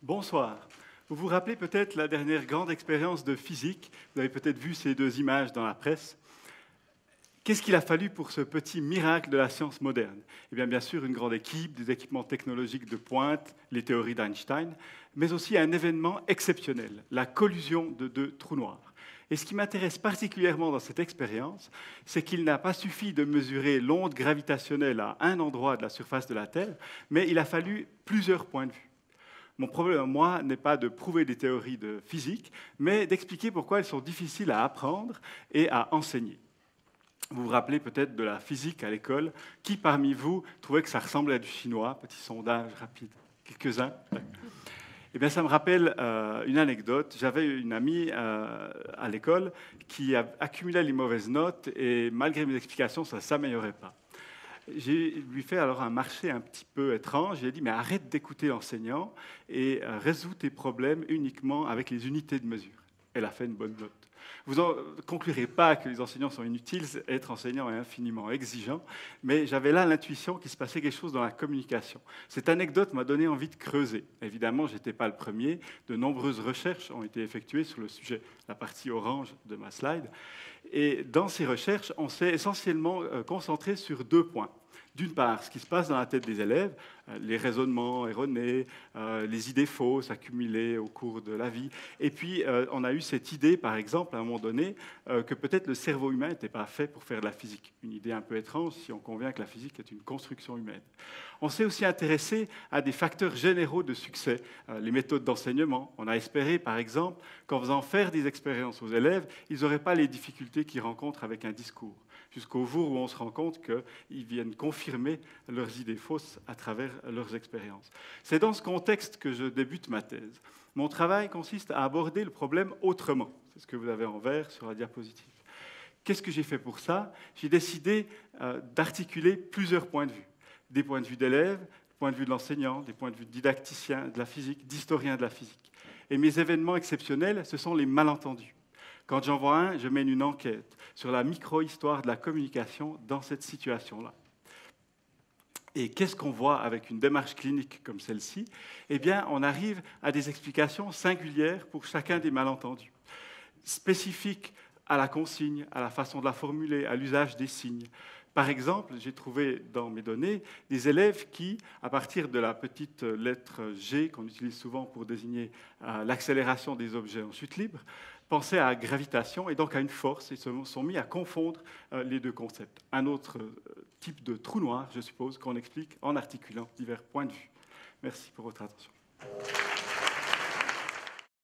Bonsoir. Vous vous rappelez peut-être la dernière grande expérience de physique. Vous avez peut-être vu ces deux images dans la presse. Qu'est-ce qu'il a fallu pour ce petit miracle de la science moderne? Eh bien sûr, une grande équipe, des équipements technologiques de pointe, les théories d'Einstein, mais aussi un événement exceptionnel, la collision de deux trous noirs. Et ce qui m'intéresse particulièrement dans cette expérience, c'est qu'il n'a pas suffi de mesurer l'onde gravitationnelle à un endroit de la surface de la Terre, mais il a fallu plusieurs points de vue. Mon problème, moi, n'est pas de prouver des théories de physique, mais d'expliquer pourquoi elles sont difficiles à apprendre et à enseigner. Vous vous rappelez peut-être de la physique à l'école. Qui parmi vous trouvait que ça ressemblait à du chinois? Petit sondage rapide. Quelques-uns? Eh bien, ça me rappelle une anecdote. J'avais une amie à l'école qui accumulait les mauvaises notes et malgré mes explications, ça ne s'améliorait pas. J'ai lui fait alors un marché un petit peu étrange. J'ai dit, mais arrête d'écouter l'enseignant et résous tes problèmes uniquement avec les unités de mesure. Elle a fait une bonne note. Vous n'en conclurez pas que les enseignants sont inutiles, être enseignant est infiniment exigeant, mais j'avais là l'intuition qu'il se passait quelque chose dans la communication. Cette anecdote m'a donné envie de creuser. Évidemment, je n'étais pas le premier. De nombreuses recherches ont été effectuées sur le sujet, la partie orange de ma slide. Et dans ces recherches, on s'est essentiellement concentré sur deux points. D'une part, ce qui se passe dans la tête des élèves, les raisonnements erronés, les idées fausses accumulées au cours de la vie. Et puis, on a eu cette idée, par exemple, à un moment donné, que peut-être le cerveau humain n'était pas fait pour faire de la physique. Une idée un peu étrange si on convient que la physique est une construction humaine. On s'est aussi intéressé à des facteurs généraux de succès, les méthodes d'enseignement. On a espéré, par exemple, qu'en faisant faire des expériences aux élèves, ils n'auraient pas les difficultés qu'ils rencontrent avec un discours, jusqu'au jour où on se rend compte qu'ils viennent confirmer leurs idées fausses à travers leurs expériences. C'est dans ce contexte que je débute ma thèse. Mon travail consiste à aborder le problème autrement. C'est ce que vous avez en vert sur la diapositive. Qu'est-ce que j'ai fait pour ça? J'ai décidé d'articuler plusieurs points de vue. Des points de vue d'élèves, des points de vue de l'enseignant, des points de vue de didacticiens de la physique, d'historiens de la physique. Et mes événements exceptionnels, ce sont les malentendus. Quand j'en vois un, je mène une enquête sur la micro-histoire de la communication dans cette situation-là. Et qu'est-ce qu'on voit avec une démarche clinique comme celle-ci? Eh bien, on arrive à des explications singulières pour chacun des malentendus, spécifiques à la consigne, à la façon de la formuler, à l'usage des signes. Par exemple, j'ai trouvé dans mes données des élèves qui, à partir de la petite lettre G qu'on utilise souvent pour désigner l'accélération des objets en chute libre, pensaient à gravitation et donc à une force et se sont mis à confondre les deux concepts. Un autre type de trou noir, je suppose, qu'on explique en articulant divers points de vue. Merci pour votre attention.